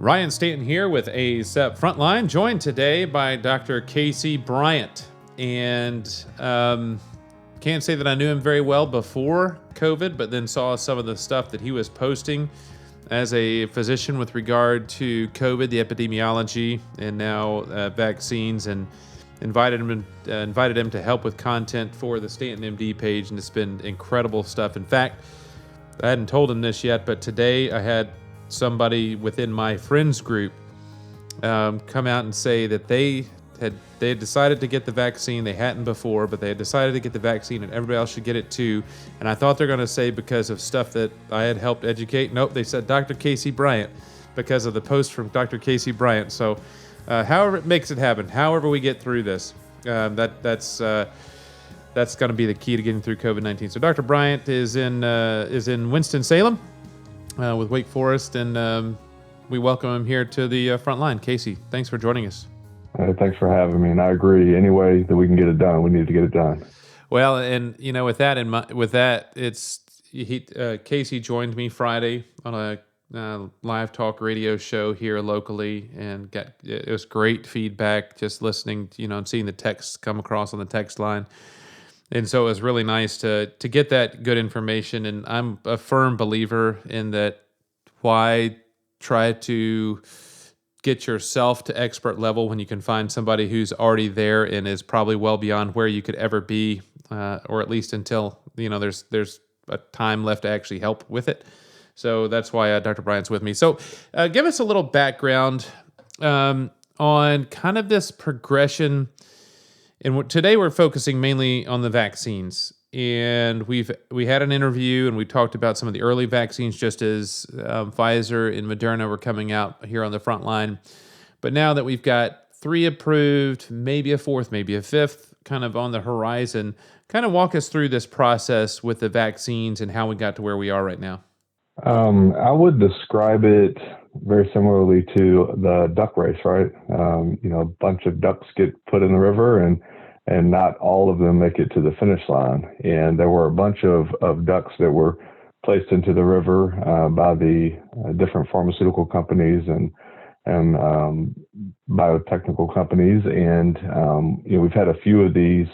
Ryan Stanton here with ASEP Frontline, joined today by Dr. Casey Bryant. And can't say that I knew him very well before COVID, but then saw some of the stuff that he was posting as a physician with regard to COVID, the epidemiology, and now vaccines, and invited him to help with content for the Stanton MD page, and it's been incredible stuff. In fact, I hadn't told him this yet, but today I had somebody within my friends group come out and say that they had decided to get the vaccine. They hadn't before, but they had decided to get the vaccine, and everybody else should get it too. And I thought they're going to say because of stuff that I had helped educate. Nope, they said Dr. Casey Bryant because of the post from Dr. Casey Bryant. So however it makes it happen, however we get through this, that's going to be the key to getting through COVID-19. So Dr. Bryant is in Winston-Salem with Wake Forest, and we welcome him here to the front line. Casey, thanks for joining us. Thanks for having me, and I agree. Any way that we can get it done, we need to get it done. Well, and with that, Casey joined me Friday on a live talk radio show here locally, and it was great feedback just listening, and seeing the texts come across on the text line. And so it was really nice to get that good information. And I'm a firm believer in that. Why try to get yourself to expert level when you can find somebody who's already there and is probably well beyond where you could ever be, or at least until there's a time left to actually help with it. So that's why Dr. Bryant's with me. So give us a little background on kind of this progression. And today we're focusing mainly on the vaccines. And we had an interview, and we talked about some of the early vaccines, just as Pfizer and Moderna were coming out here on the front line. But now that we've got 3 approved, maybe a 4th, maybe a 5th, kind of on the horizon, kind of walk us through this process with the vaccines and how we got to where we are right now. I would describe it very similarly to the duck race, right? A bunch of ducks get put in the river, and not all of them make it to the finish line. And there were a bunch of ducks that were placed into the river by the different pharmaceutical companies and biotechnical companies. And, we've had a few of these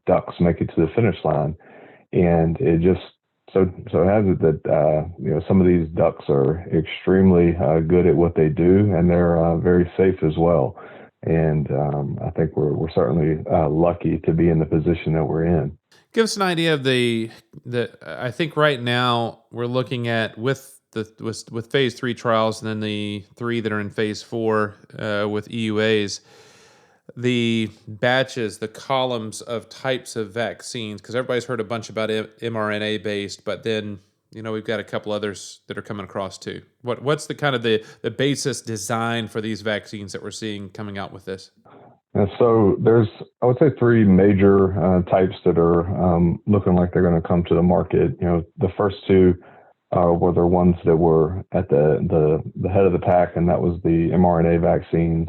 ducks make it to the finish line. And it just so has it that, some of these ducks are extremely good at what they do, and they're very safe as well. And I think we're certainly lucky to be in the position that we're in. Give us an idea of the. I think right now we're looking at with phase 3 trials, and then the 3 that are in phase 4 with EUAs, the batches, the columns of types of vaccines, because everybody's heard a bunch about mRNA based, but then we've got a couple others that are coming across too. What's the kind of the basis design for these vaccines that we're seeing coming out with this? And so there's, I would say, 3 major types that are looking like they're going to come to the market. The first 2 were the ones that were at the head of the pack, and that was the mRNA vaccines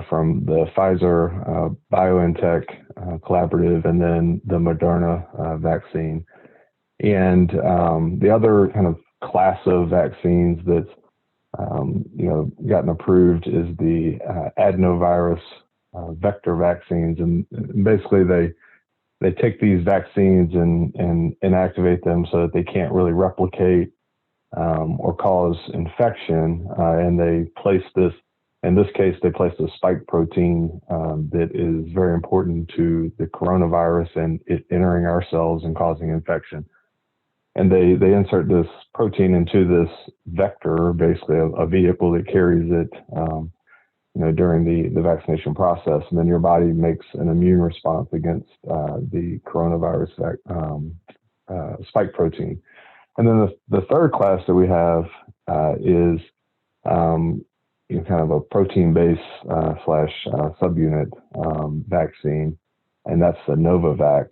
from the Pfizer BioNTech collaborative, and then the Moderna vaccine. And the other kind of class of vaccines that's gotten approved is the adenovirus vector vaccines, and basically they take these vaccines and inactivate them so that they can't really replicate or cause infection, and they place this. In this case, they placed a spike protein that is very important to the coronavirus and it entering our cells and causing infection. And they insert this protein into this vector, basically a vehicle that carries it, during the vaccination process. And then your body makes an immune response against the coronavirus spike protein. And then the third class that we have is kind of a protein-based / subunit vaccine, and that's the Novavax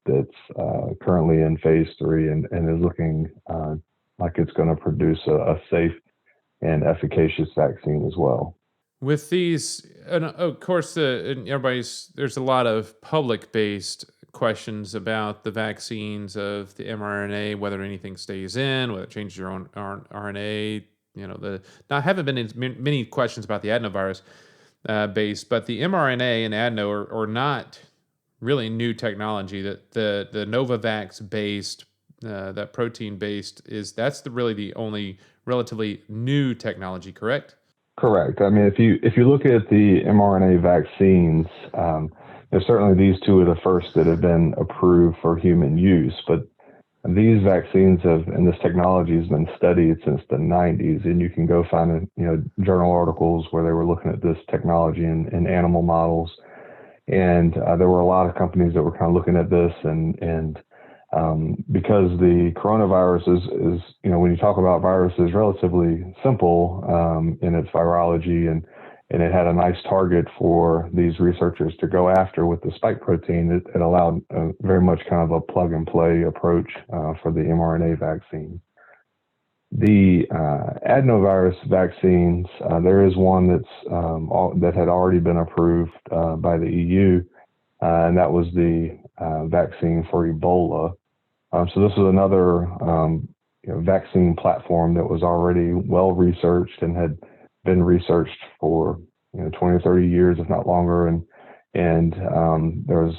that's currently in phase 3 and is looking like it's going to produce a safe and efficacious vaccine as well. With these, and of course, there's a lot of public-based questions about the vaccines of the mRNA, whether anything stays in, whether it changes your own RNA, Now, I haven't been in many questions about the adenovirus base, but the mRNA and adeno are not really new technology. That the Novavax based, that protein based that's really the only relatively new technology, correct? Correct. I mean, if you look at the mRNA vaccines, certainly these two are the first that have been approved for human use. But these vaccines and this technology has been studied since the 90s, and you can go find journal articles where they were looking at this technology in animal models, and there were a lot of companies that were kind of looking at this, and because the coronavirus is when you talk about viruses, relatively simple in its virology, and it had a nice target for these researchers to go after with the spike protein. It allowed very much kind of a plug and play approach for the mRNA vaccine. The adenovirus vaccines, there is one that had already been approved by the EU, and that was the vaccine for Ebola. So this is another vaccine platform that was already well researched and had been researched for 20 or 30 years, if not longer, and there was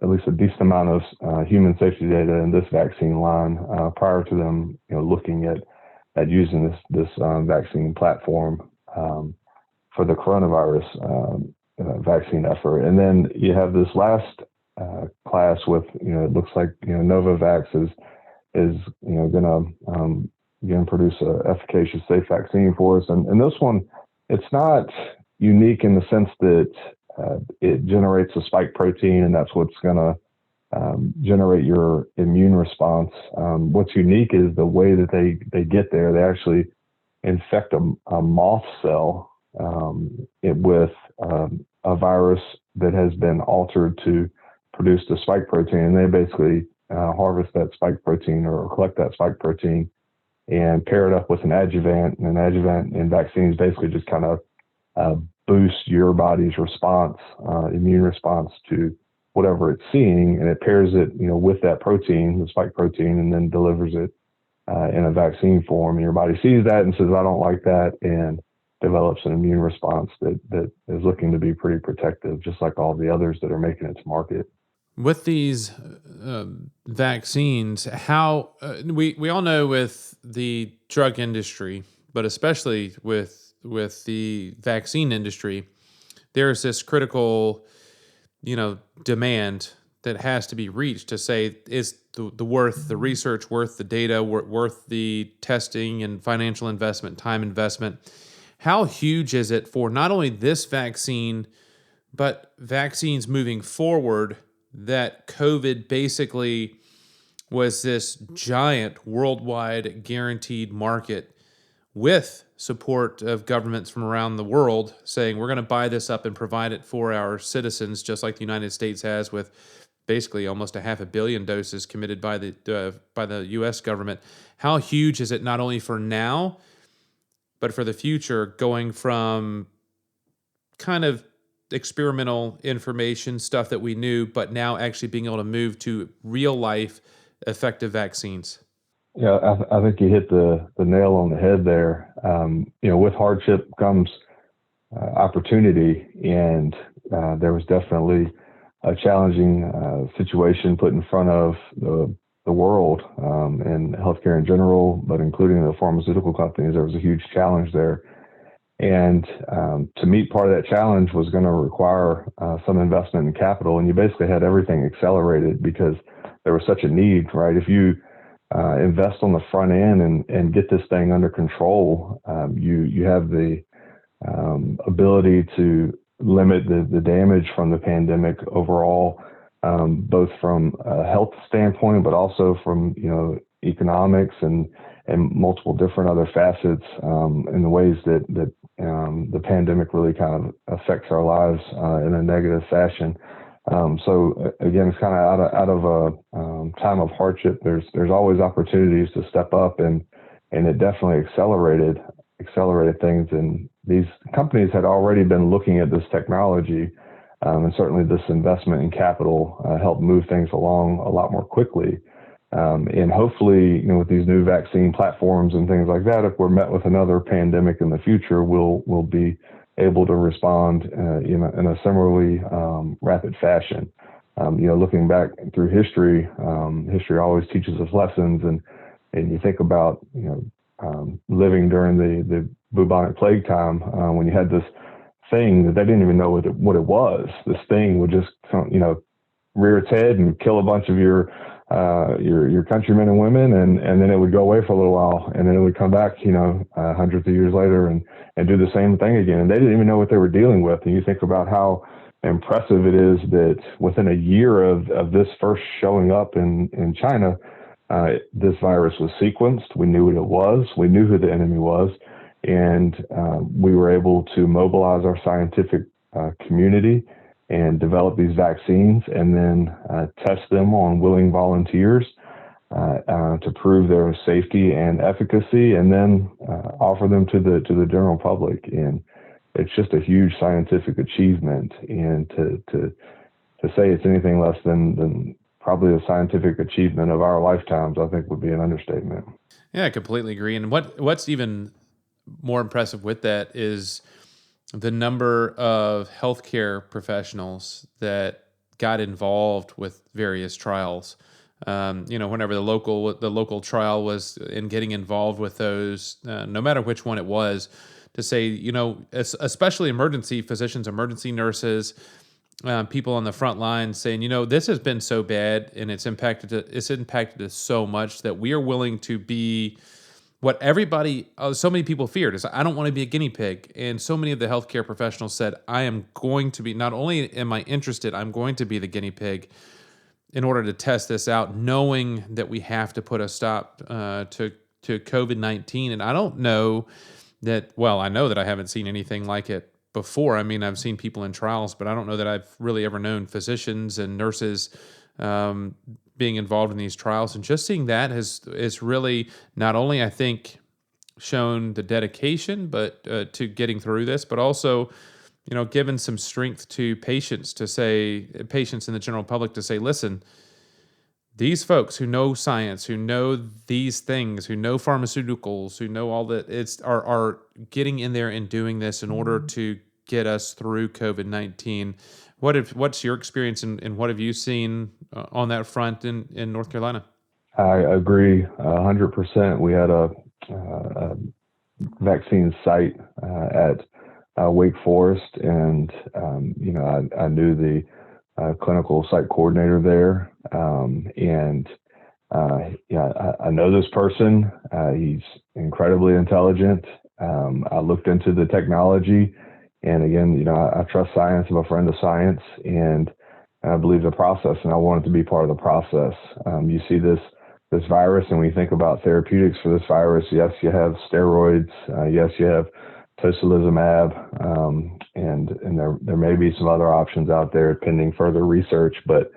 at least a decent amount of human safety data in this vaccine line prior to them looking at using this vaccine platform for the coronavirus vaccine effort. And then you have this last class with it looks like Novavax is going to again produce a efficacious, safe vaccine for us. And this one, it's not unique in the sense that it generates a spike protein, and that's what's going to generate your immune response. What's unique is the way that they get there. They actually infect a moth cell with a virus that has been altered to produce the spike protein, and they basically harvest that spike protein or collect that spike protein and pair it up with an adjuvant. And an adjuvant in vaccines basically just kind of boosts your body's response, immune response to whatever it's seeing, and it pairs it, with that protein, the spike protein, and then delivers it in a vaccine form. And your body sees that and says, "I don't like that," and develops an immune response that is looking to be pretty protective, just like all the others that are making it to market. With these vaccines, how we all know with the drug industry, but especially with the vaccine industry, there's this critical, demand that has to be reached to say, is the research worth the data, worth the testing and financial investment, time investment? How huge is it for not only this vaccine, but vaccines moving forward, that COVID basically was this giant worldwide guaranteed market with support of governments from around the world saying, we're going to buy this up and provide it for our citizens, just like the United States has, with basically almost 500 million doses committed by the U.S. government. How huge is it not only for now, but for the future, going from kind of experimental information, stuff that we knew, but now actually being able to move to real life effective vaccines? Yeah, I think you hit the nail on the head there. With hardship comes opportunity, and there was definitely a challenging situation put in front of the world and healthcare in general, but including the pharmaceutical companies. There was a huge challenge there. And to meet part of that challenge was going to require some investment in capital. And you basically had everything accelerated because there was such a need, right? If you invest on the front end and get this thing under control, you have the ability to limit the damage from the pandemic overall, both from a health standpoint, but also from economics and multiple different other facets in the ways that the pandemic really kind of affects our lives in a negative fashion. So again, it's kind of out of a time of hardship. There's always opportunities to step up, and it definitely accelerated things. And these companies had already been looking at this technology, and certainly this investment in capital helped move things along a lot more quickly. And hopefully, with these new vaccine platforms and things like that, if we're met with another pandemic in the future, we'll be able to respond in a similarly rapid fashion. Looking back through history, history always teaches us lessons, and you think about living during the bubonic plague time when you had this thing that they didn't even know what it was. This thing would just rear its head and kill a bunch of your countrymen and women, and then it would go away for a little while, and then it would come back, hundreds of years later, and do the same thing again. And they didn't even know what they were dealing with. And you think about how impressive it is that within a year of this first showing up in China, this virus was sequenced. We knew what it was. We knew who the enemy was, and we were able to mobilize our scientific community and develop these vaccines, and then test them on willing volunteers to prove their safety and efficacy, and then offer them to the general public. And it's just a huge scientific achievement. And to say it's anything less than probably a scientific achievement of our lifetimes, I think would be an understatement. Yeah, I completely agree. And what's even more impressive with that is the number of healthcare professionals that got involved with various trials. Whenever the local trial was in getting involved with those, no matter which one it was, to say, especially emergency physicians, emergency nurses, people on the front line saying, this has been so bad and it's impacted us so much that we are willing to be what so many people feared is, I don't want to be a guinea pig. And so many of the healthcare professionals said, I am going to be, not only am I interested, I'm going to be the guinea pig in order to test this out, knowing that we have to put a stop to COVID-19. And I don't know I know that I haven't seen anything like it before. I mean, I've seen people in trials, but I don't know that I've really ever known physicians and nurses being involved in these trials. And just seeing that is really not only, I think, shown the dedication, but to getting through this, but also, given some strength to patients in the general public to say, listen, these folks who know science, who know these things, who know pharmaceuticals, who know all that, are getting in there and doing this in order to get us through COVID-19. What's your experience and what have you seen on that front in North Carolina? I agree 100%. We had a vaccine site at Wake Forest, and I knew the clinical site coordinator there, and I know this person. He's incredibly intelligent. I looked into the technology, and again, I trust science. I'm a friend of science, and I believe the process, and I wanted to be part of the process. You see this virus, and when you think about therapeutics for this virus, yes, you have steroids, yes, you have tocilizumab, and there may be some other options out there pending further research, but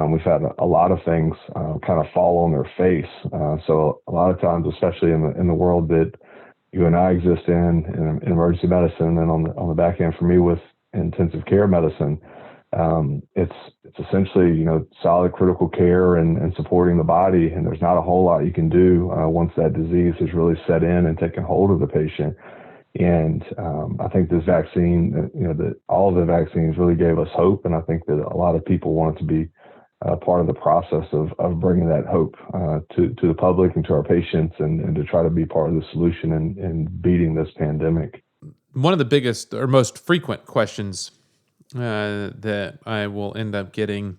we've had a lot of things kind of fall on their face. So a lot of times, especially in the world that you and I exist in emergency medicine, and on the back end for me with intensive care medicine, it's essentially solid critical care and supporting the body, and there's not a whole lot you can do once that disease has really set in and taken hold of the patient. And I think this vaccine, all of the vaccines really gave us hope, and I think that a lot of people want to be part of the process of bringing that hope to the public and to our patients, and to try to be part of the solution in beating this pandemic. One of the biggest or most frequent questions that I will end up getting,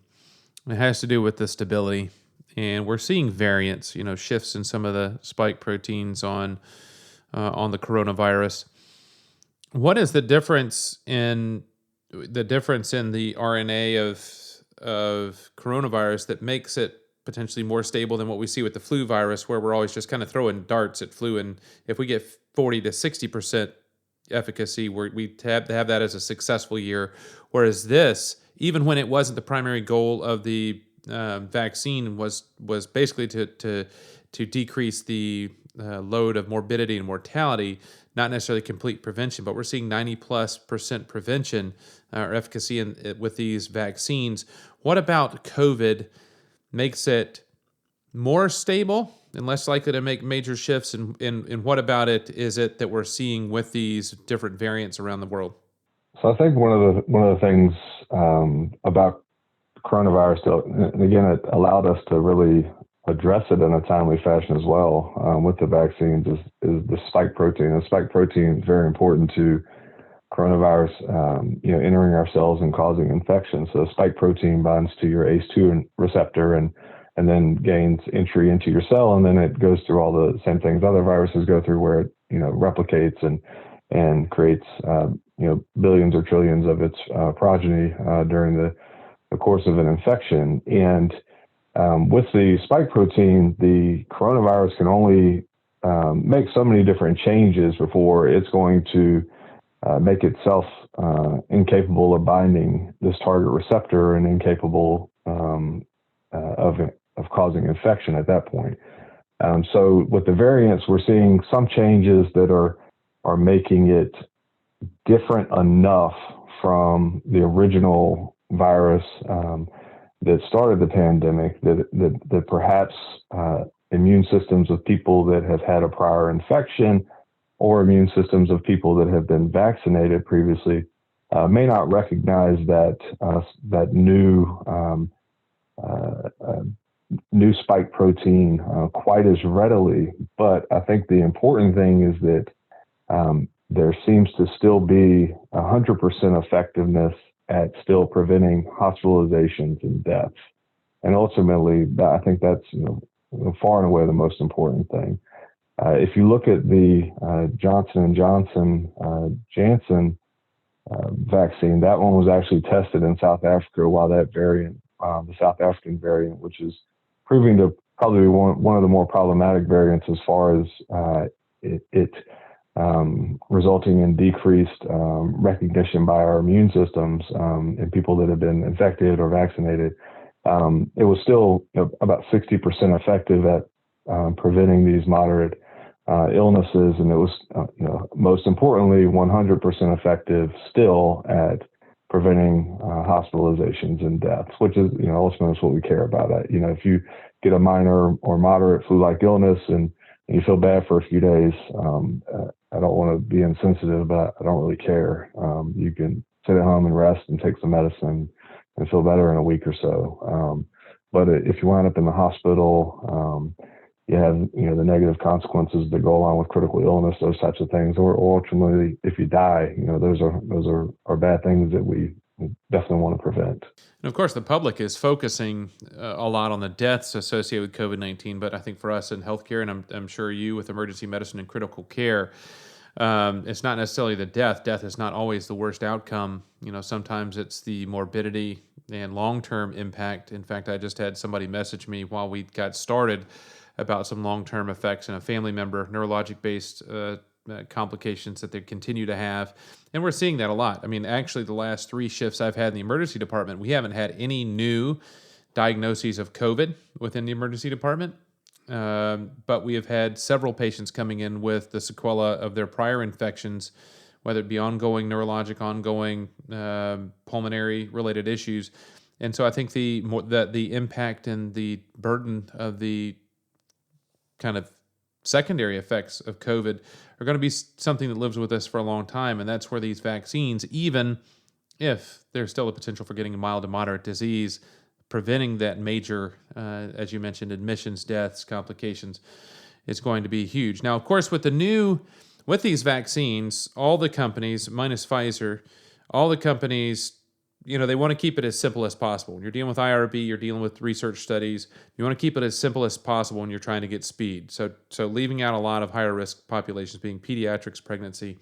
it has to do with the stability, and we're seeing variants, shifts in some of the spike proteins on the coronavirus. What is the difference in the RNA of coronavirus that makes it potentially more stable than what we see with the flu virus, where we're always just kind of throwing darts at flu, and if we get 40 to 60% efficacy, we have that as a successful year, whereas this, even when it wasn't the primary goal of the vaccine, was basically to decrease the load of morbidity and mortality, not necessarily complete prevention, but we're seeing 90+% prevention or efficacy with these vaccines. What about COVID makes it more stable and less likely to make major shifts? And what about it is it that we're seeing with these different variants around the world? So I think one of the things about coronavirus, and again, it allowed us to really address it in a timely fashion as well with the vaccines, is the spike protein. And spike protein is very important to coronavirus, entering our cells and causing infection. So spike protein binds to your ACE2 receptor and then gains entry into your cell, and then it goes through all the same things other viruses go through, where it replicates and creates billions or trillions of its progeny during the course of an infection. And with the spike protein, the coronavirus can only make so many different changes before it's going to make itself incapable of binding this target receptor and incapable of causing infection at that point. So with the variants, we're seeing some changes that are making it different enough from the original virus that started the pandemic that perhaps immune systems of people that have had a prior infection or immune systems of people that have been vaccinated previously may not recognize that new spike protein quite as readily. But I think the important thing is that there seems to still be 100% effectiveness at still preventing hospitalizations and deaths. And ultimately, I think that's far and away the most important thing. If you look at the Johnson & Johnson Janssen vaccine, that one was actually tested in South Africa, while that variant, the South African variant, which is proving to probably be one of the more problematic variants as far as it resulting in decreased recognition by our immune systems in people that have been infected or vaccinated. It was still about 60% effective at preventing these moderate illnesses, and it was, most importantly, 100% effective still at preventing hospitalizations and deaths, which is, ultimately is what we care about. If you get a minor or moderate flu-like illness and you feel bad for a few days, I don't want to be insensitive, but I don't really care. You can sit at home and rest and take some medicine and feel better in a week or so. But if you wind up in the hospital, you have the negative consequences that go along with critical illness, those types of things, or ultimately if you die, those are bad things that we definitely want to prevent. And of course, the public is focusing a lot on the deaths associated with COVID-19, but I think for us in healthcare, and I'm sure you with emergency medicine and critical care, it's not necessarily the death. Death is not always the worst outcome. Sometimes it's the morbidity and long-term impact. In fact, I just had somebody message me while we got started about some long-term effects in a family member, neurologic-based complications that they continue to have. And we're seeing that a lot. I mean, actually, the last 3 shifts I've had in the emergency department, we haven't had any new diagnoses of COVID within the emergency department. But we have had several patients coming in with the sequela of their prior infections, whether it be ongoing neurologic, ongoing pulmonary related issues. And so I think the impact and the burden of the kind of secondary effects of COVID are going to be something that lives with us for a long time. And that's where these vaccines, even if there's still a potential for getting a mild to moderate disease, preventing that major, as you mentioned, admissions, deaths, complications, is going to be huge. Now, of course, with these vaccines, all the companies, minus Pfizer, all the companies, they want to keep it as simple as possible. When you're dealing with IRB, you're dealing with research studies. You want to keep it as simple as possible when you're trying to get speed. So leaving out a lot of higher risk populations, being pediatrics, pregnancy,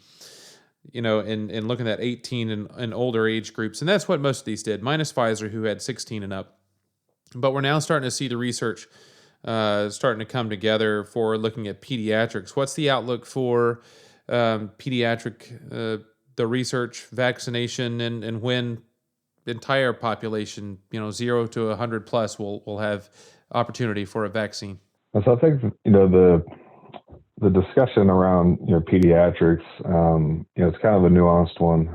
and looking at 18 and older age groups. And that's what most of these did, minus Pfizer, who had 16 and up. But we're now starting to see the research starting to come together for looking at pediatrics. What's the outlook for pediatric, the research, vaccination, and when the entire population, 0 to 100 plus, will have opportunity for a vaccine? So I think the discussion around pediatrics, it's kind of a nuanced one,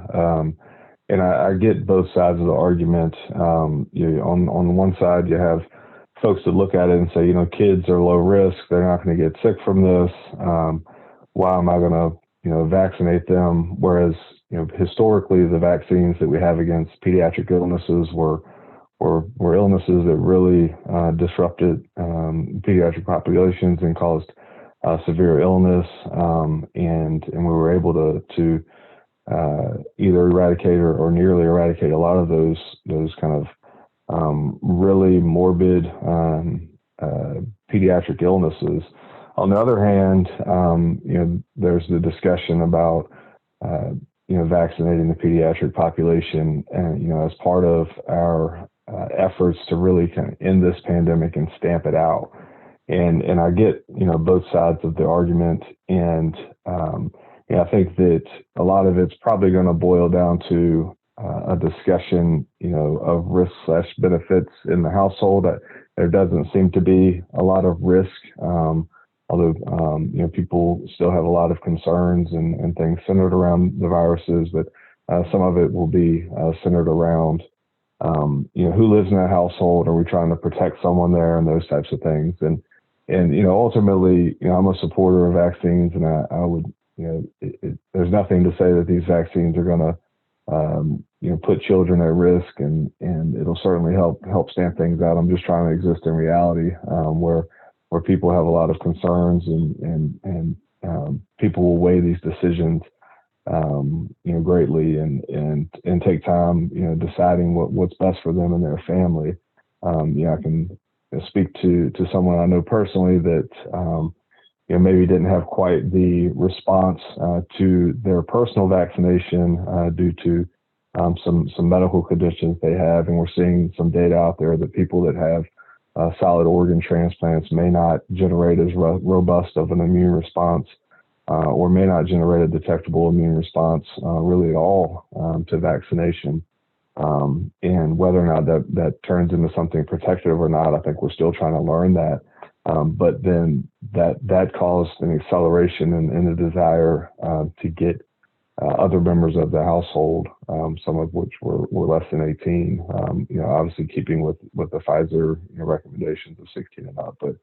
and I get both sides of the argument. On one side, you have folks to look at it and say, kids are low risk. They're not going to get sick from this. Why am I going to, vaccinate them? Whereas, historically, the vaccines that we have against pediatric illnesses were illnesses that really disrupted pediatric populations and caused severe illness. And we were able to either eradicate or nearly eradicate a lot of those kind of really morbid pediatric illnesses. On the other hand, there's the discussion about vaccinating the pediatric population, and as part of our efforts to really kind of end this pandemic and stamp it out. And I get both sides of the argument, and I think that a lot of it's probably going to boil down to a discussion, of risk/benefits in the household. There doesn't seem to be a lot of risk, although people still have a lot of concerns and things centered around the viruses. But some of it will be centered around, who lives in that household. Are we trying to protect someone there, and those types of things? And ultimately, I'm a supporter of vaccines, and I would, there's nothing to say that these vaccines are going to put children at risk, and it'll certainly help stamp things out. I'm just trying to exist in reality, where people have a lot of concerns, and people will weigh these decisions, greatly, and take time, deciding what's best for them and their family. I can speak to someone I know personally that maybe didn't have quite the response to their personal vaccination due to some medical conditions they have, and we're seeing some data out there that people that have solid organ transplants may not generate as robust of an immune response, or may not generate a detectable immune response really at all to vaccination. And whether or not that turns into something protective or not, I think we're still trying to learn that. But then that caused an acceleration and a desire to get other members of the household, some of which were less than 18, obviously keeping with the Pfizer recommendations of 16 and up. But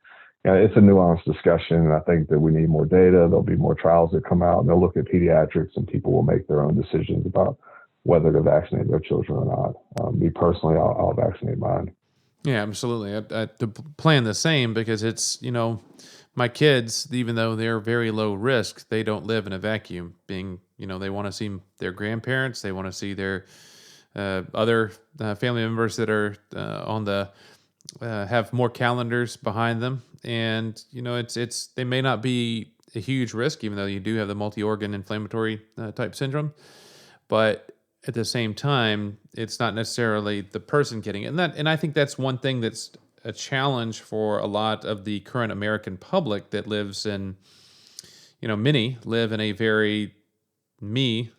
it's a nuanced discussion, and I think that we need more data. There'll be more trials that come out, and they'll look at pediatrics, and people will make their own decisions about whether to vaccinate their children or not. Me personally, I'll vaccinate mine. Yeah, absolutely. I plan the same because it's, my kids, even though they're very low risk, they don't live in a vacuum. Being, they want to see their grandparents, they want to see their other family members that are have more calendars behind them, and it's they may not be a huge risk, even though you do have the multi-organ inflammatory type syndrome, but at the same time, it's not necessarily the person getting it. And I think that's one thing that's a challenge for a lot of the current American public that lives in, many live in a very me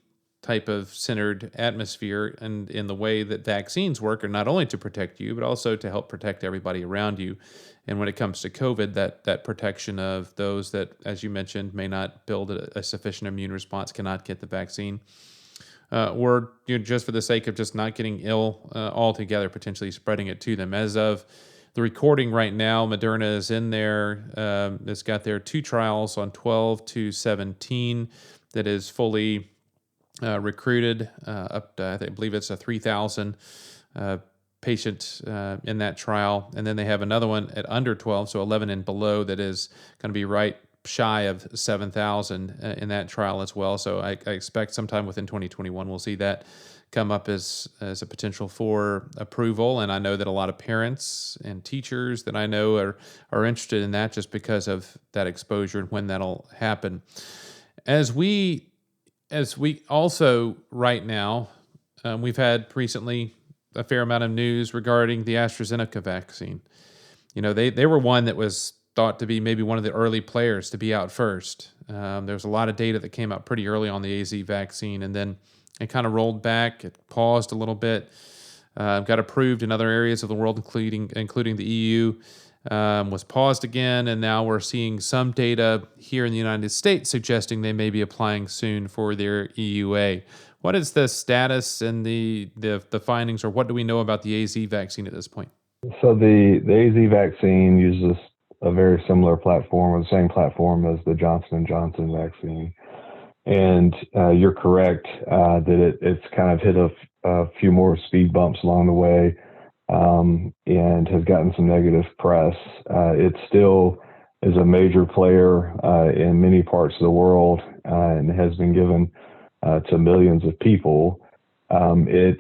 type of centered atmosphere, and in the way that vaccines work are not only to protect you, but also to help protect everybody around you. And when it comes to COVID, that protection of those that, as you mentioned, may not build a sufficient immune response, cannot get the vaccine, or just for the sake of just not getting ill altogether, potentially spreading it to them. As of the recording right now, Moderna is in there. It's got their 2 trials on 12 to 17 that is fully recruited up to, I believe it's a 3,000 patient in that trial. And then they have another one at under 12, so 11 and below, that is going to be right shy of 7,000 in that trial as well. So I expect sometime within 2021 we'll see that come up as a potential for approval. And I know that a lot of parents and teachers that I know are interested in that, just because of that exposure and when that'll happen. As we also right now, we've had recently a fair amount of news regarding the AstraZeneca vaccine. They were one that was thought to be maybe one of the early players to be out first. There was a lot of data that came out pretty early on the AZ vaccine, and then it kind of rolled back. It paused a little bit. Got approved in other areas of the world, including the EU. Was paused again, and now we're seeing some data here in the United States suggesting they may be applying soon for their EUA. What is the status and the findings, or what do we know about the AZ vaccine at this point? So the AZ vaccine uses a very similar platform, or the same platform as the Johnson and Johnson vaccine. And you're correct that it's kind of hit a few more speed bumps along the way, and has gotten some negative press. It still is a major player in many parts of the world, and has been given to millions of people. It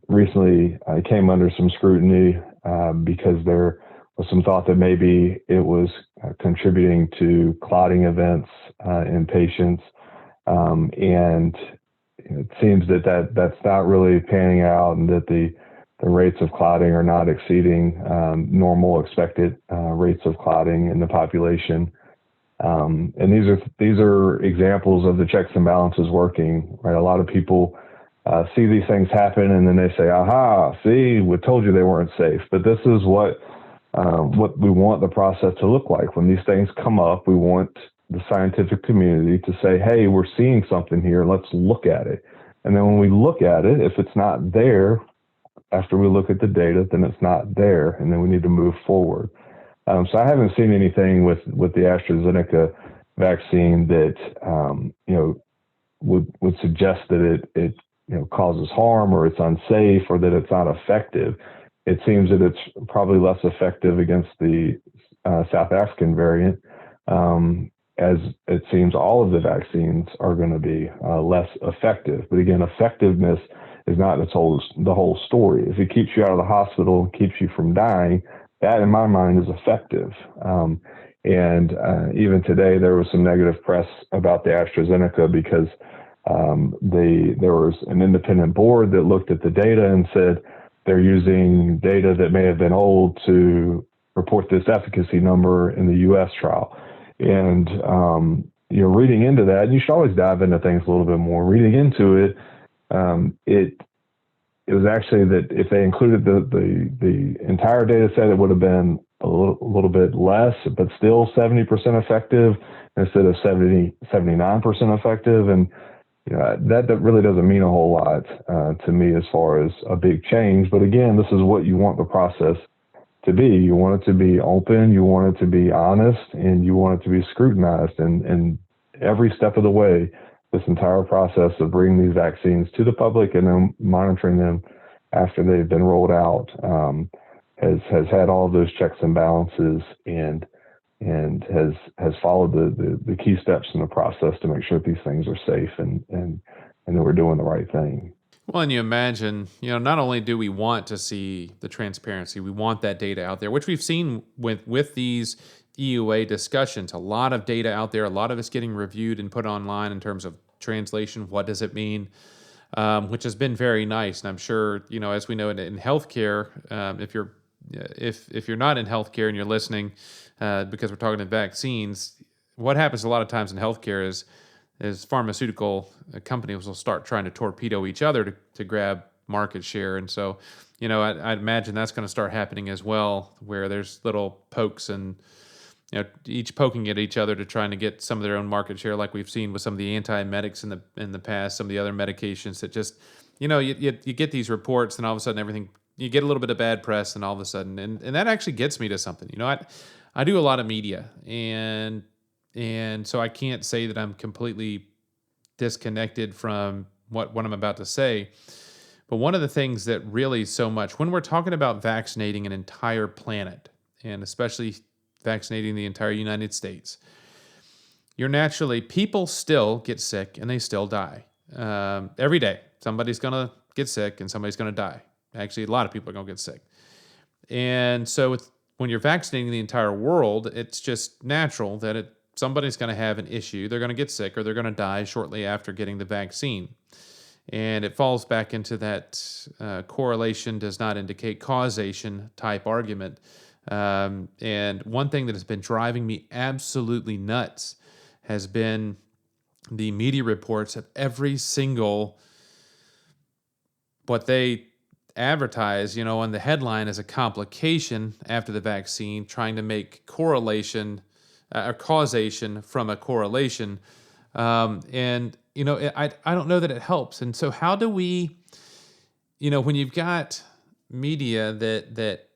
recently came under some scrutiny because there was some thought that maybe it was contributing to clotting events in patients, and it seems that's not really panning out, and that the rates of clotting are not exceeding normal expected rates of clotting in the population. And these are examples of the checks and balances working, right? A lot of people see these things happen, and then they say, "Aha! See, we told you they weren't safe." But this is what we want the process to look like. When these things come up, we want the scientific community to say, "Hey, we're seeing something here. Let's look at it." And then when we look at it, if it's not there, after we look at the data, then it's not there, and then we need to move forward. So I haven't seen anything with the AstraZeneca vaccine that would suggest that it causes harm, or it's unsafe, or that it's not effective. It seems that it's probably less effective against the South African variant, as it seems all of the vaccines are going to be less effective. But again, effectiveness is not the whole story. If it keeps you out of the hospital, keeps you from dying, that in my mind is effective. And even today, there was some negative press about the AstraZeneca because there was an independent board that looked at the data and said they're using data that may have been old to report this efficacy number in the U.S. trial. And reading into that, and you should always dive into things a little bit more. Reading into it, it was actually that if they included the entire data set, it would have been a little bit less, but still 70% effective instead of 79% effective. And that really doesn't mean a whole lot to me as far as a big change. But again, this is what you want the process to be. You want it to be open, you want it to be honest, and you want it to be scrutinized. And every step of the way, this entire process of bringing these vaccines to the public and then monitoring them after they've been rolled out has had all of those checks and balances, and has followed the key steps in the process to make sure that these things are safe and that we're doing the right thing. Well, and you imagine, not only do we want to see the transparency, we want that data out there, which we've seen with these EUA discussions. A lot of data out there, a lot of it's getting reviewed and put online in terms of translation. What does it mean? Which has been very nice. And I'm sure, as we know in healthcare, if you're not in healthcare and you're listening, because we're talking about vaccines, what happens a lot of times in healthcare is pharmaceutical companies will start trying to torpedo each other to grab market share. And so, I'd imagine that's going to start happening as well, where there's little pokes and, each poking at each other to trying to get some of their own market share, like we've seen with some of the antiemetics in the past, some of the other medications that just, you get these reports, and all of a sudden everything, you get a little bit of bad press, and all of a sudden, and that actually gets me to something. I do a lot of media, and so I can't say that I'm completely disconnected from what I'm about to say. But one of the things that really so much, when we're talking about vaccinating an entire planet, and especially vaccinating the entire United States, people still get sick and they still die. Every day, somebody's going to get sick and somebody's going to die. Actually, a lot of people are going to get sick. And so when you're vaccinating the entire world, it's just natural that somebody's going to have an issue. They're going to get sick or they're going to die shortly after getting the vaccine. And it falls back into that correlation does not indicate causation type argument. And one thing that has been driving me absolutely nuts has been the media reports of every single, what they advertise, on the headline as a complication after the vaccine, trying to make correlation or causation from a correlation. And I don't know that it helps. And so how do we, when you've got media that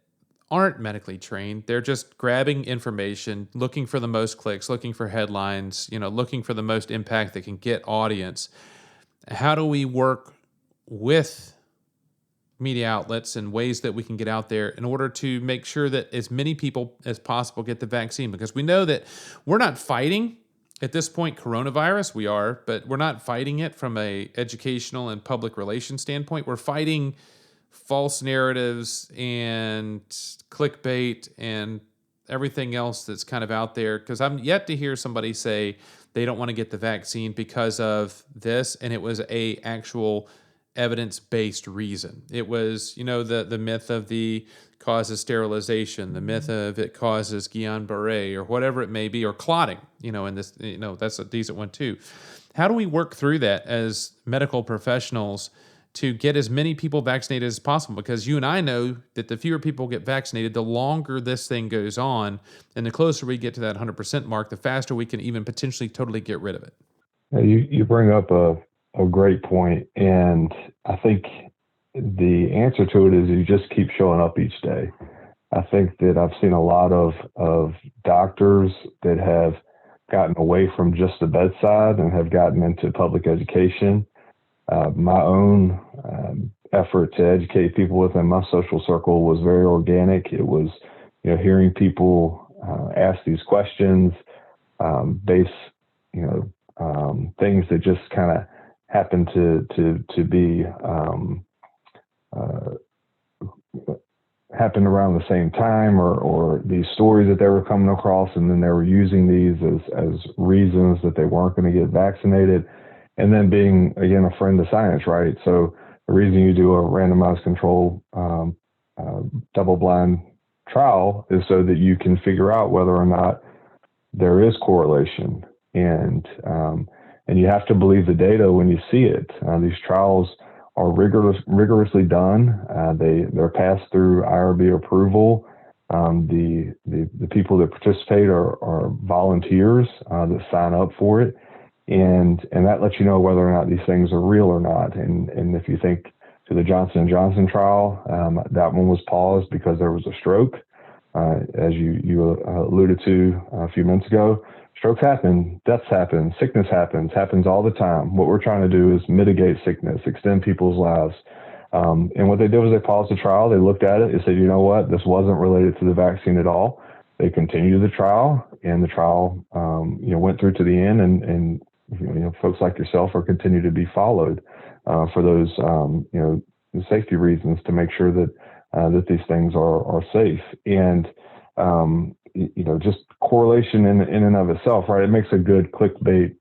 aren't medically trained. They're just grabbing information, looking for the most clicks, looking for headlines, looking for the most impact that can get audience. How do we work with media outlets and ways that we can get out there in order to make sure that as many people as possible get the vaccine? Because we know that we're not fighting at this point coronavirus. We are, but we're not fighting it from a educational and public relations standpoint. We're fighting false narratives and clickbait and everything else that's kind of out there, because I'm yet to hear somebody say they don't want to get the vaccine because of this and it was a actual evidence-based reason. It was, the myth of the causes sterilization, the myth of it causes Guillain-Barré or whatever it may be, or clotting, and this, that's a decent one too. How do we work through that as medical professionals to get as many people vaccinated as possible? Because you and I know that the fewer people get vaccinated, the longer this thing goes on, and the closer we get to that 100% mark, the faster we can even potentially totally get rid of it. You bring up a great point, and I think the answer to it is you just keep showing up each day. I think that I've seen a lot of doctors that have gotten away from just the bedside and have gotten into public education. My own effort to educate people within my social circle was very organic. It was, hearing people ask these questions, base, things that just kind of happen to be happened around the same time, or these stories that they were coming across, and then they were using these as reasons that they weren't going to get vaccinated. And then being, again, a friend of science, right? So the reason you do a randomized control double-blind trial is so that you can figure out whether or not there is correlation. And you have to believe the data when you see it. These trials are rigorously done. They're passed through IRB approval. The people that participate are volunteers that sign up for it. And that lets you know whether or not these things are real or not. And if you think to the Johnson & Johnson trial, that one was paused because there was a stroke. As you alluded to a few minutes ago, strokes happen, deaths happen, sickness happens all the time. What we're trying to do is mitigate sickness, extend people's lives. And what they did was they paused the trial. They looked at it and said, you know what, this wasn't related to the vaccine at all. They continued the trial, and the trial, went through to the end, and folks like yourself are continued to be followed for those, safety reasons to make sure that that these things are safe. And just correlation in and of itself, right? It makes a good clickbait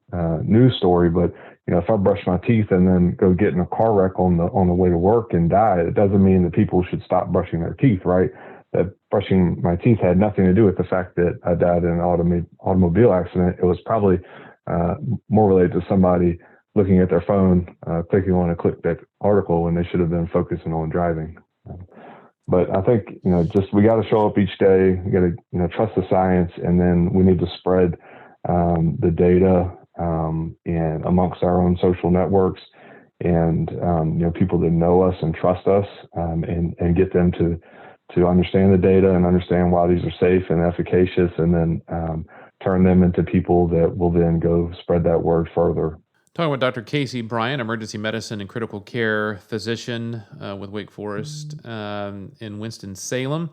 news story. But if I brush my teeth and then go get in a car wreck on the way to work and die, it doesn't mean that people should stop brushing their teeth, right? That brushing my teeth had nothing to do with the fact that I died in an automobile accident. It was probably more related to somebody looking at their phone, clicking on a clickbait article when they should have been focusing on driving. But I think, we got to show up each day. We got to, trust the science, and then we need to spread the data and amongst our own social networks, and people that know us and trust us, and get them to understand the data and understand why these are safe and efficacious, and then turn them into people that will then go spread that word further. Talking with Dr. Casey Bryant, emergency medicine and critical care physician with Wake Forest in Winston-Salem.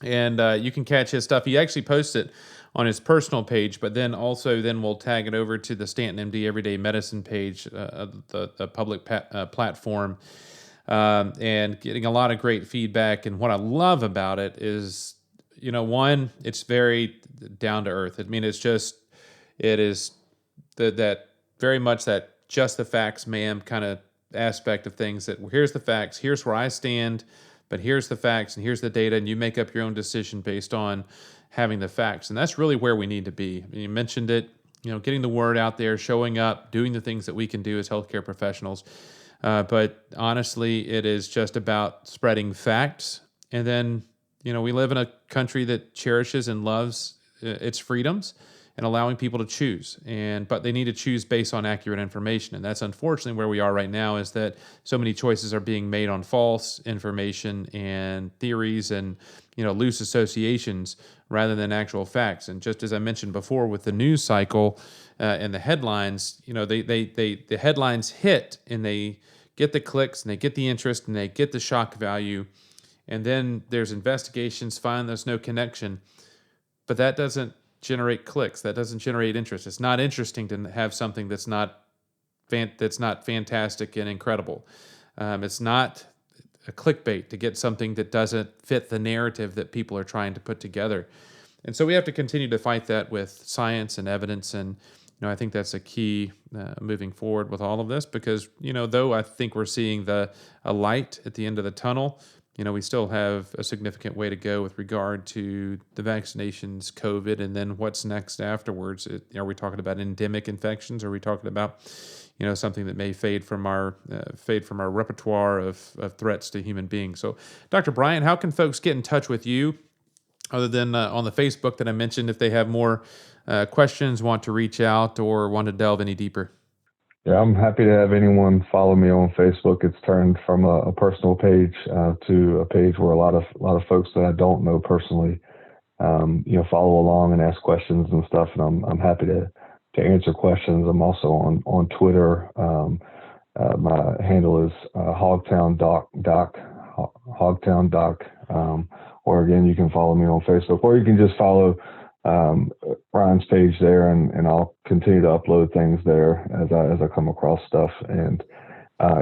And you can catch his stuff. He actually posts it on his personal page, but then we'll tag it over to the Stanton MD Everyday Medicine page, the public platform, and getting a lot of great feedback. And what I love about it is, one, it's very down to earth. I mean, it is that very much that just the facts, ma'am, kind of aspect of things, that here's the facts, here's where I stand, but here's the facts and here's the data, and you make up your own decision based on having the facts. And that's really where we need to be. You mentioned it, getting the word out there, showing up, doing the things that we can do as healthcare professionals. But honestly, it is just about spreading facts. And then, we live in a country that cherishes and loves its freedoms. and allowing people to choose. But they need to choose based on accurate information. And that's unfortunately where we are right now, is that so many choices are being made on false information and theories and loose associations rather than actual facts. And just as I mentioned before with the news cycle and the headlines, the headlines hit and they get the clicks and they get the interest and they get the shock value. And then there's investigations, find there's no connection. But that doesn't generate clicks. That doesn't generate interest. It's not interesting to have something that's not fantastic and incredible. It's not a clickbait to get something that doesn't fit the narrative that people are trying to put together. And so we have to continue to fight that with science and evidence. And I think that's a key moving forward with all of this, because though I think we're seeing a light at the end of the tunnel, we still have a significant way to go with regard to the vaccinations, COVID, and then what's next afterwards. Are we talking about endemic infections? Are we talking about, something that may fade from our repertoire of threats to human beings? So, Dr. Bryant, how can folks get in touch with you, other than on the Facebook that I mentioned, if they have more questions, want to reach out, or want to delve any deeper? Yeah, I'm happy to have anyone follow me on Facebook. It's turned from a personal page to a page where a lot of folks that I don't know personally, follow along and ask questions and stuff. And I'm happy to answer questions. I'm also on Twitter. My handle is Hogtown Doc, or again, you can follow me on Facebook, or you can just follow Ryan's page there, and I'll continue to upload things there as I come across stuff. And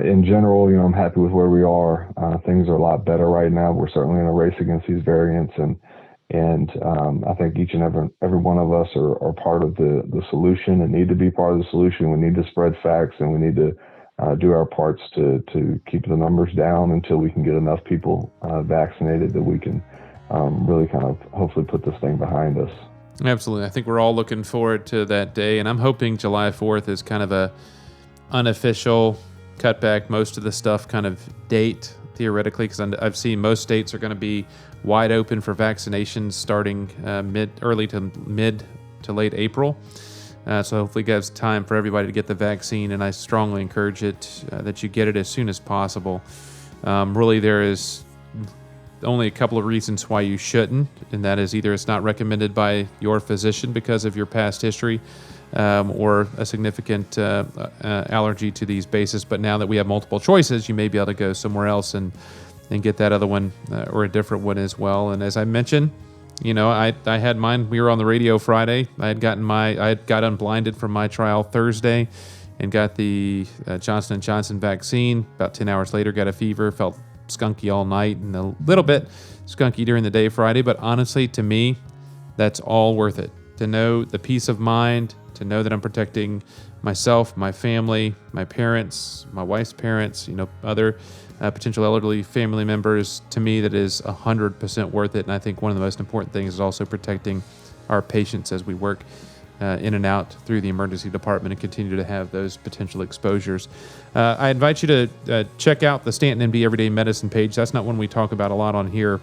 in general, I'm happy with where we are. Things are a lot better right now. We're certainly in a race against these variants, and I think each and every one of us are part of the solution and need to be part of the solution. We need to spread facts, and we need to do our parts to keep the numbers down until we can get enough people vaccinated that we can really kind of hopefully put this thing behind us. Absolutely. I think we're all looking forward to that day, and I'm hoping July 4th is kind of a unofficial cut back most of the stuff kind of date, theoretically, because I've seen most states are going to be wide open for vaccinations starting early to mid to late April. So hopefully it gives time for everybody to get the vaccine, and I strongly encourage it that you get it as soon as possible. Really, there is only a couple of reasons why you shouldn't, and that is either it's not recommended by your physician because of your past history, or a significant allergy to these bases. But now that we have multiple choices, you may be able to go somewhere else and get that other one or a different one as well. And as I mentioned, I had mine. We were on the radio Friday. I had got unblinded from my trial Thursday and got the Johnson & Johnson vaccine. About 10 hours later, got a fever, felt skunky all night and a little bit skunky during the day Friday. But honestly, to me, that's all worth it. To know the peace of mind, to know that I'm protecting myself, my family, my parents, my wife's parents, other potential elderly family members. To me, that is 100% worth it. And I think one of the most important things is also protecting our patients as we work in and out through the emergency department and continue to have those potential exposures. I invite you to check out the Stanton MD Everyday Medicine page. That's not one we talk about a lot on here.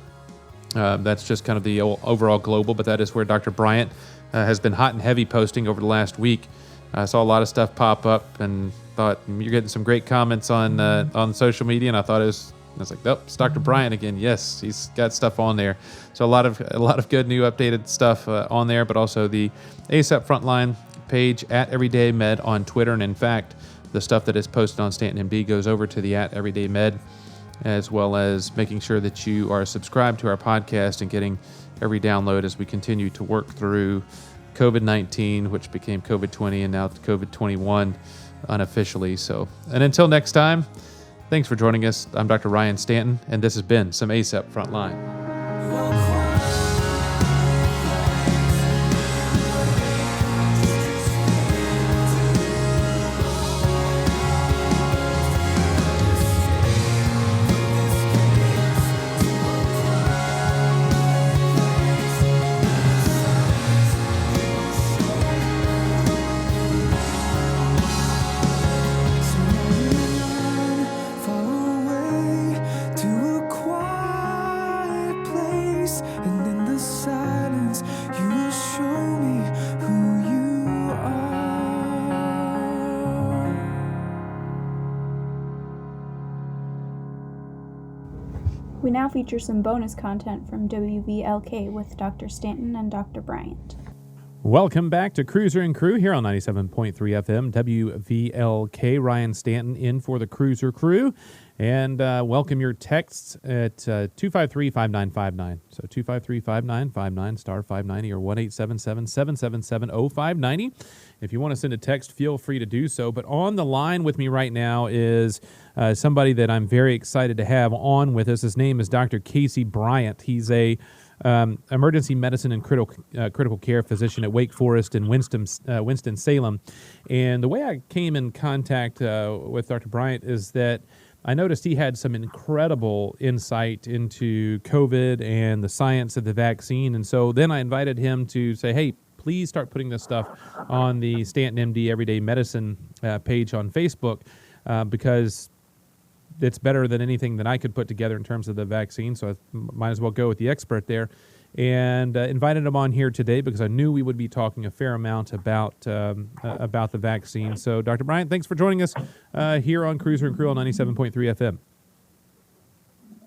That's just kind of the overall global, but that is where Dr. Bryant has been hot and heavy posting over the last week. I saw a lot of stuff pop up and thought, you're getting some great comments on social media, and I was like, nope, it's Dr. Bryant again. Yes, he's got stuff on there. So a lot of good new updated stuff on there, but also the ASAP Frontline page at Everyday Med on Twitter. And in fact, the stuff that is posted on Stanton MD goes over to the at Everyday Med, as well as making sure that you are subscribed to our podcast and getting every download as we continue to work through COVID-19, which became COVID-20 and now COVID-21 unofficially. So, and until next time, thanks for joining us. I'm Dr. Ryan Stanton, and this has been some ASAP Frontline. We now feature some bonus content from WVLK with Dr. Stanton and Dr. Bryant. Welcome back to Cruiser and Crew here on 97.3 FM WVLK. Ryan Stanton in for the Cruiser Crew. And welcome your texts at 253-5959. So 253-5959, star 590, or 1-877-777-0590. If you want to send a text, feel free to do so. But on the line with me right now is somebody that I'm very excited to have on with us. His name is Dr. Casey Bryant. He's a emergency medicine and critical care physician at Wake Forest in Winston-Salem. And the way I came in contact with Dr. Bryant is that I noticed he had some incredible insight into COVID and the science of the vaccine. And so then I invited him to say, hey, please start putting this stuff on the Stanton MD Everyday Medicine page on Facebook because it's better than anything that I could put together in terms of the vaccine. So I might as well go with the expert there. And invited him on here today because I knew we would be talking a fair amount about the vaccine. So, Dr. Bryant, thanks for joining us here on Cruiser and Crew on 97.3 FM.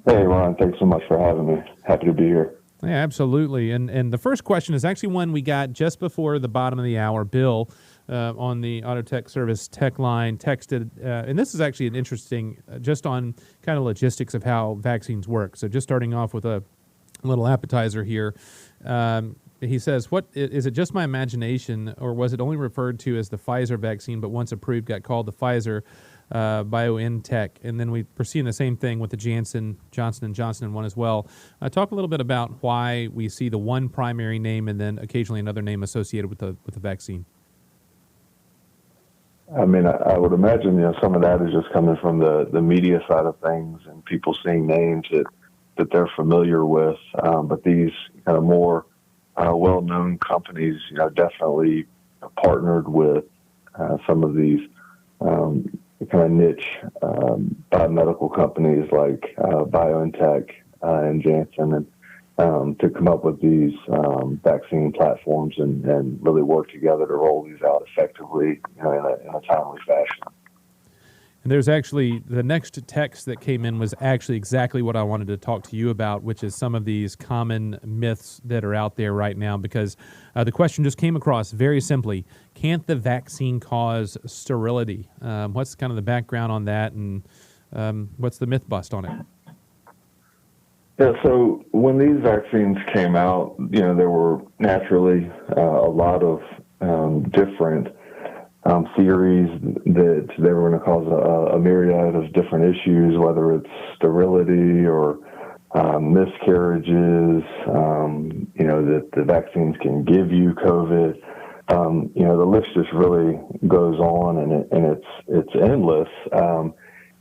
Hey, Ron, thanks so much for having me. Happy to be here. Yeah, absolutely. And the first question is actually one we got just before the bottom of the hour. Bill on the Auto Tech Service tech line texted, and this is actually an interesting, just on kind of logistics of how vaccines work. So just starting off with a little appetizer here. He says, "What is it? Just my imagination, or was it only referred to as the Pfizer vaccine, but once approved, got called the Pfizer BioNTech?" And then we're seeing the same thing with the Johnson & Johnson one as well. Talk a little bit about why we see the one primary name and then occasionally another name associated with the vaccine. I mean, I would imagine some of that is just coming from the media side of things and people seeing names that they're familiar with, but these kind of more well-known companies, definitely partnered with some of these kind of niche biomedical companies like BioNTech and Janssen, and to come up with these vaccine platforms and really work together to roll these out effectively, in a timely fashion. And there's actually, the next text that came in was actually exactly what I wanted to talk to you about, which is some of these common myths that are out there right now, because the question just came across very simply: can't the vaccine cause sterility? What's kind of the background on that, and what's the myth bust on it? Yeah, so when these vaccines came out, there were naturally a lot of different theories that they were going to cause a myriad of different issues, whether it's sterility or miscarriages, that the vaccines can give you COVID. The list just really goes on, and it's endless.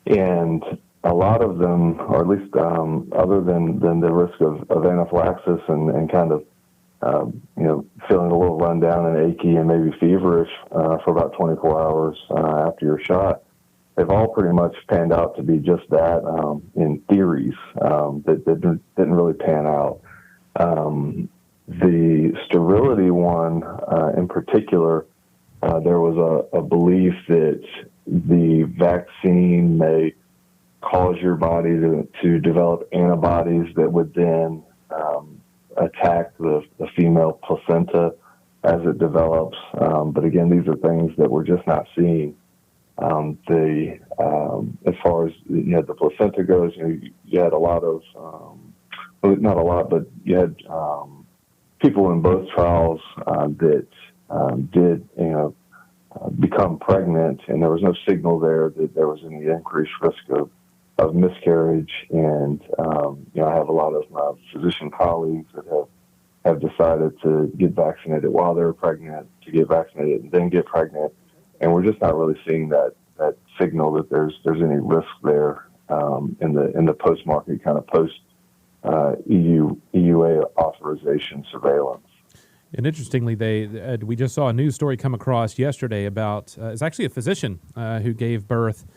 And a lot of them, or at least other than the risk of anaphylaxis and kind of feeling a little run down and achy and maybe feverish for about 24 hours after your shot, they've all pretty much panned out to be just that in theories that didn't really pan out. The sterility one in particular, there was a belief that the vaccine may cause your body to develop antibodies that would then attack the female placenta as it develops. But again, these are things that we're just not seeing. As far as the placenta goes, you had a lot of, not a lot, but you had people in both trials that did become pregnant, and there was no signal there that there was any increased risk of miscarriage. And I have a lot of my physician colleagues that have decided to get vaccinated while they're pregnant, to get vaccinated and then get pregnant, and we're just not really seeing that signal that there's any risk there in the post-market kind of post EUA authorization surveillance. And interestingly, we just saw a news story come across yesterday about it's actually a physician who gave birth,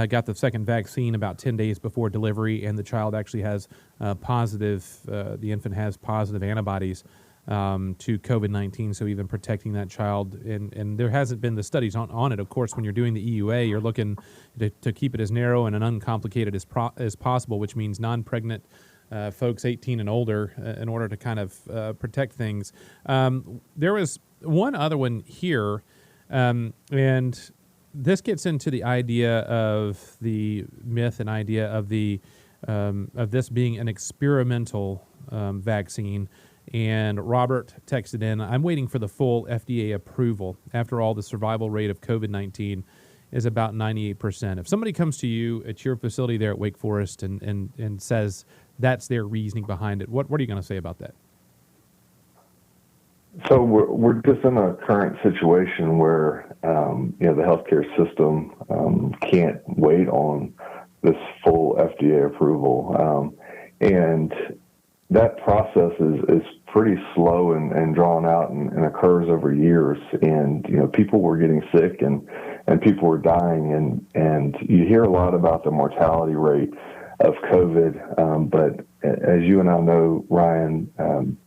got the second vaccine about 10 days before delivery, and the child actually has the infant has positive antibodies to COVID-19, so even protecting that child. And there hasn't been the studies on it. Of course, when you're doing the EUA, you're looking to keep it as narrow and uncomplicated as possible, which means non-pregnant folks 18 and older in order to kind of protect things. There was one other one here, and this gets into the idea of the myth and idea of of this being an experimental vaccine. And Robert texted in, I'm waiting for the full FDA approval. After all, the survival rate of COVID-19 is about 98%. If somebody comes to you at your facility there at Wake Forest and says that's their reasoning behind it, what are you going to say about that? So we're just in a current situation where the healthcare system can't wait on this full FDA approval, and that process is pretty slow and drawn out and occurs over years. And people were getting sick and people were dying, and you hear a lot about the mortality rate of COVID, but as you and I know, Ryan,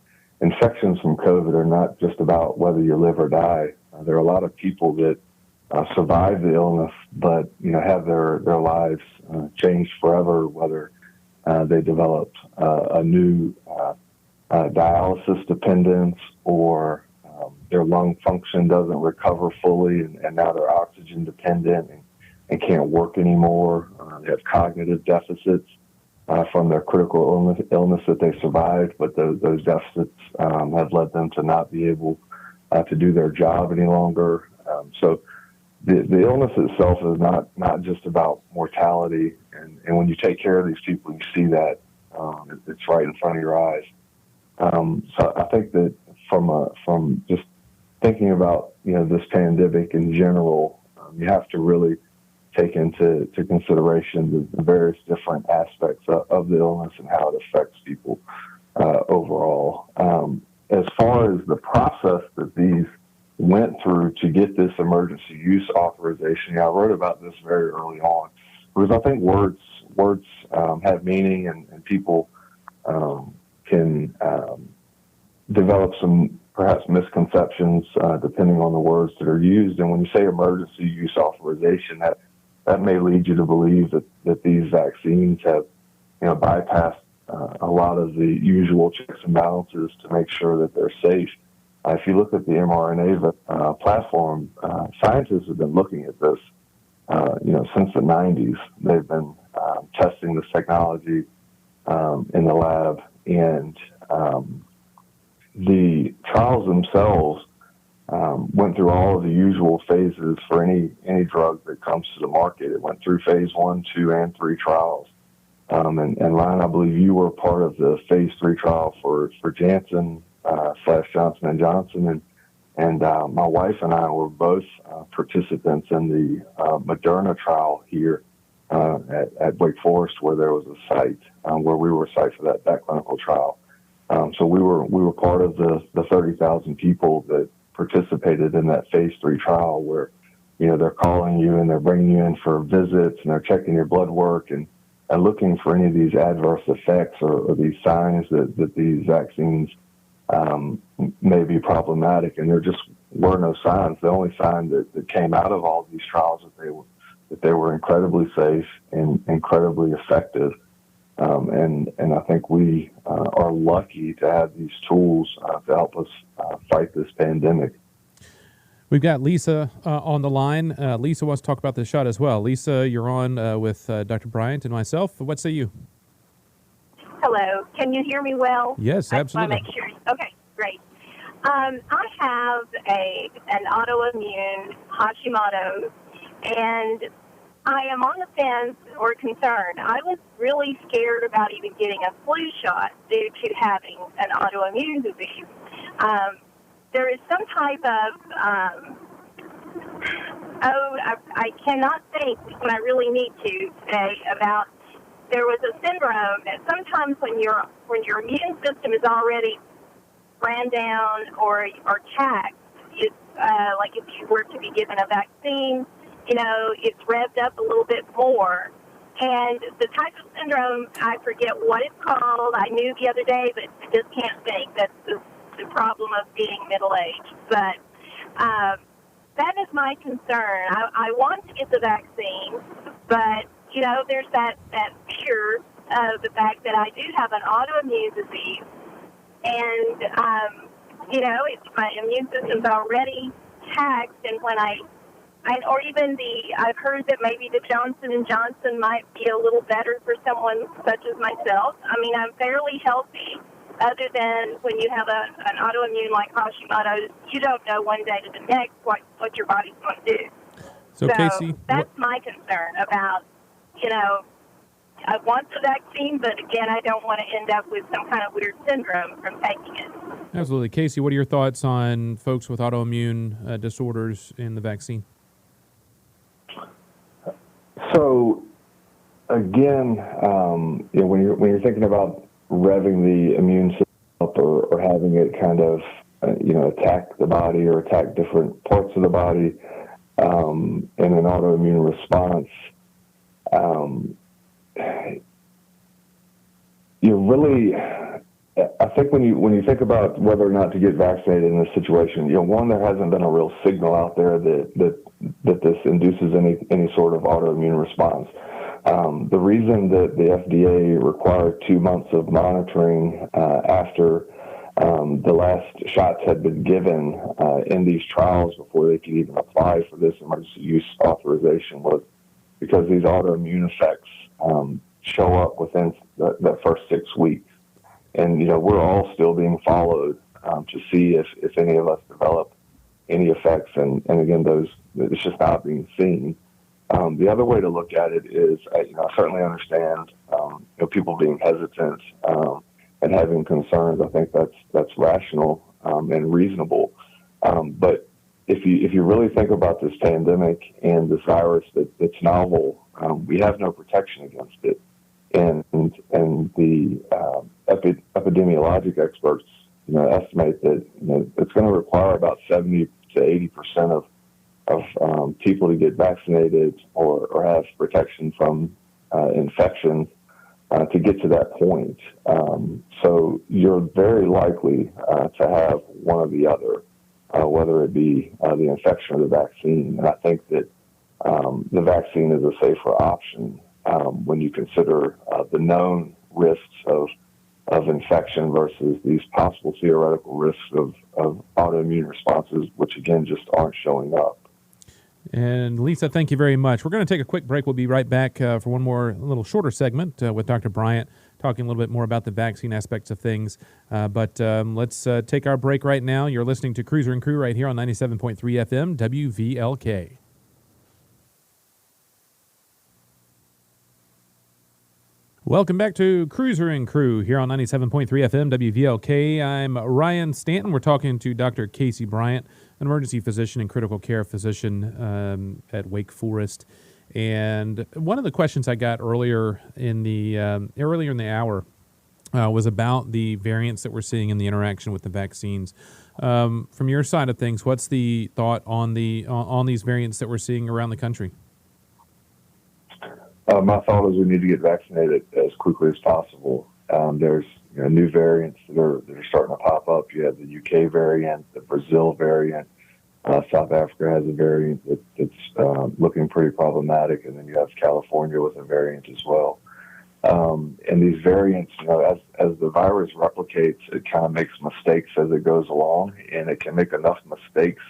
infections from COVID are not just about whether you live or die. There are a lot of people that survive the illness, but have their lives changed forever, whether they developed a new dialysis dependence, or their lung function doesn't recover fully, and now they're oxygen dependent and can't work anymore. They have cognitive deficits from their critical illness that they survived, but those deficits have led them to not be able to do their job any longer. So the illness itself is not just about mortality, and when you take care of these people, you see that it's right in front of your eyes. So I think that from just thinking about this pandemic in general, you have to really take into consideration the various different aspects of the illness and how it affects people overall. As far as the process that these went through to get this emergency use authorization, I wrote about this very early on, because I think words have meaning, and people can develop some perhaps misconceptions depending on the words that are used. And when you say emergency use authorization, that may lead you to believe that these vaccines have bypassed a lot of the usual checks and balances to make sure that they're safe. If you look at the mRNA platform, scientists have been looking at this since the 90s. They've been testing this technology in the lab, and the trials themselves went through all of the usual phases for any drug that comes to the market. It went through phase 1, 2, and 3 trials. And Ryan, I believe you were part of the phase 3 trial for Janssen / Johnson & Johnson, and my wife and I were both participants in the Moderna trial here at Wake Forest, where there was a site where we were a site for that clinical trial. So we were part of the 30,000 people that participated in that phase 3 trial, where they're calling you and they're bringing you in for visits, and they're checking your blood work and looking for any of these adverse effects or these signs that these vaccines may be problematic. And there just were no signs. The only sign that came out of all these trials that they were incredibly safe and incredibly effective. And I think we are lucky to have these tools to help us fight this pandemic. We've got Lisa on the line. Lisa wants to talk about the shot as well. Lisa, you're on with Dr. Bryant and myself. What say you? Hello. Can you hear me well? Yes, absolutely. I want to make sure. Okay, great. I have an autoimmune Hashimoto, and I am on the fence or concerned. I was really scared about even getting a flu shot due to having an autoimmune disease. There is some type of, I cannot think when I really need to today about, there was a syndrome that sometimes when your immune system is already ran down or taxed, it's like if you were to be given a vaccine, it's revved up a little bit more. And the type of syndrome, I forget what it's called. I knew the other day, but I just can't think. That's the problem of being middle-aged. But that is my concern. I want to get the vaccine, but, there's that fear of the fact that I do have an autoimmune disease, and my immune system's already taxed, and when or even I've heard that maybe the Johnson & Johnson might be a little better for someone such as myself. I mean, I'm fairly healthy, other than when you have an autoimmune like Hashimoto's, you don't know one day to the next what your body's going to do. So Casey, that's my concern about, I want the vaccine, but again, I don't want to end up with some kind of weird syndrome from taking it. Absolutely. Casey, what are your thoughts on folks with autoimmune disorders in the vaccine? So, again, when you're thinking about revving the immune system up or having it kind of, attack the body or attack different parts of the body in an autoimmune response, I think when you think about whether or not to get vaccinated in this situation, one, there hasn't been a real signal out there that this induces any sort of autoimmune response. The reason that the FDA required 2 months of monitoring after the last shots had been given in these trials before they could even apply for this emergency use authorization was because these autoimmune effects show up within that first 6 weeks. And, we're all still being followed to see if any of us develop any effects. And again, it's just not being seen. The other way to look at it is, I certainly understand, people being hesitant and having concerns. I think that's rational and reasonable. But if you really think about this pandemic and this virus that's novel, we have no protection against it. And the epidemiologic experts, estimate that it's going to require about 70 to 80% of people to get vaccinated or have protection from infection to get to that point. So you're very likely to have one or the other, whether it be the infection or the vaccine. And I think that the vaccine is a safer option when you consider the known risks of infection versus these possible theoretical risks of autoimmune responses, which again just aren't showing up. And Lisa, thank you very much. We're going to take a quick break. We'll be right back for one more, a little shorter segment with Dr. Bryant, talking a little bit more about the vaccine aspects of things. But let's take our break right now. You're listening to Cruiser and Crew right here on 97.3 FM WVLK. Welcome back to Cruiser and Crew here on 97.3 FM WVLK. I'm Ryan Stanton. We're talking to Dr. Casey Bryant, an emergency physician and critical care physician at Wake Forest. And one of the questions I got earlier in the hour was about the variants that we're seeing in the interaction with the vaccines. From your side of things, what's the thought on these variants that we're seeing around the country? My thought is we need to get vaccinated as quickly as possible. There's new variants that are starting to pop up. You have the UK variant, the Brazil variant. South Africa has a variant that's looking pretty problematic, and then you have California with a variant as well. And these variants, as the virus replicates, it kind of makes mistakes as it goes along, and it can make enough mistakes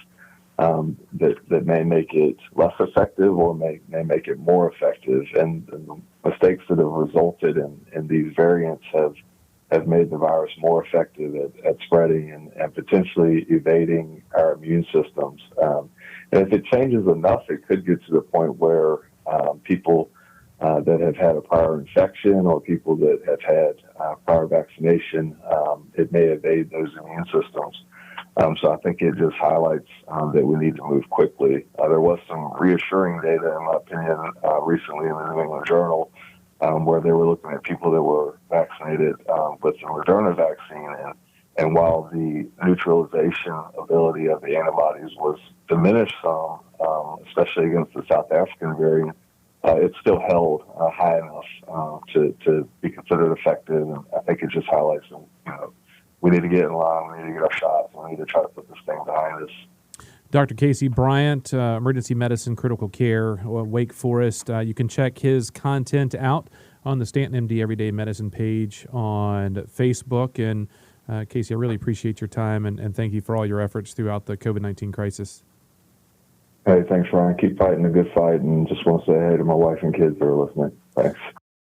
that may make it less effective or may make it more effective. And the mistakes that have resulted in these variants have made the virus more effective at spreading and potentially evading our immune systems. And if it changes enough, it could get to the point where people that have had a prior infection or people that have had prior vaccination, it may evade those immune systems. So I think it just highlights that we need to move quickly. There was some reassuring data, in my opinion, recently in the New England Journal, where they were looking at people that were vaccinated with the Moderna vaccine. And while the neutralization ability of the antibodies was diminished some, especially against the South African variant, it still held high enough to be considered effective. And I think it just highlights them, we need to get in line, we need to get our shots, we need to try to put this thing behind us. Dr. Casey Bryant, emergency medicine, critical care, Wake Forest. You can check his content out on the Stanton MD Everyday Medicine page on Facebook. And Casey, I really appreciate your time and thank you for all your efforts throughout the COVID-19 crisis. Hey, thanks, Ryan. Keep fighting a good fight, and just want to say hey to my wife and kids that are listening. Thanks.